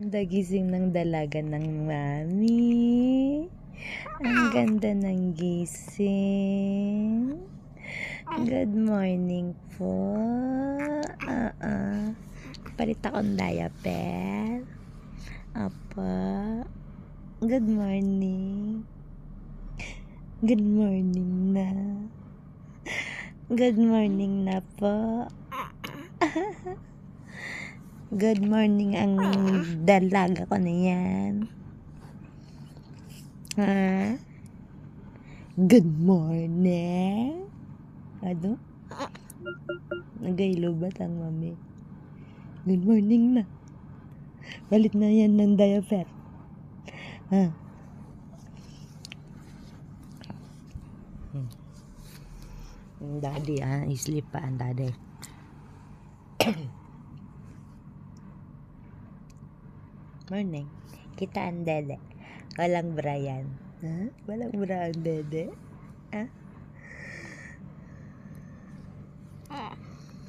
Gising ng dalaga ng mami. Ang ganda ng gising. Good morning po. Palit akong diaper. Apa. Good morning. Good morning na. Good morning na po. Good morning ang dalaga ko na yan. Ha? Good morning. Ano? Nagailobat ang mami. Good morning na. Balit na yan ng diaper. Ha? Daddy, sleep pa ang daddy. Morning. Kita ang dede. Walang Brian. Ha? Walang bra ang dede. Ha?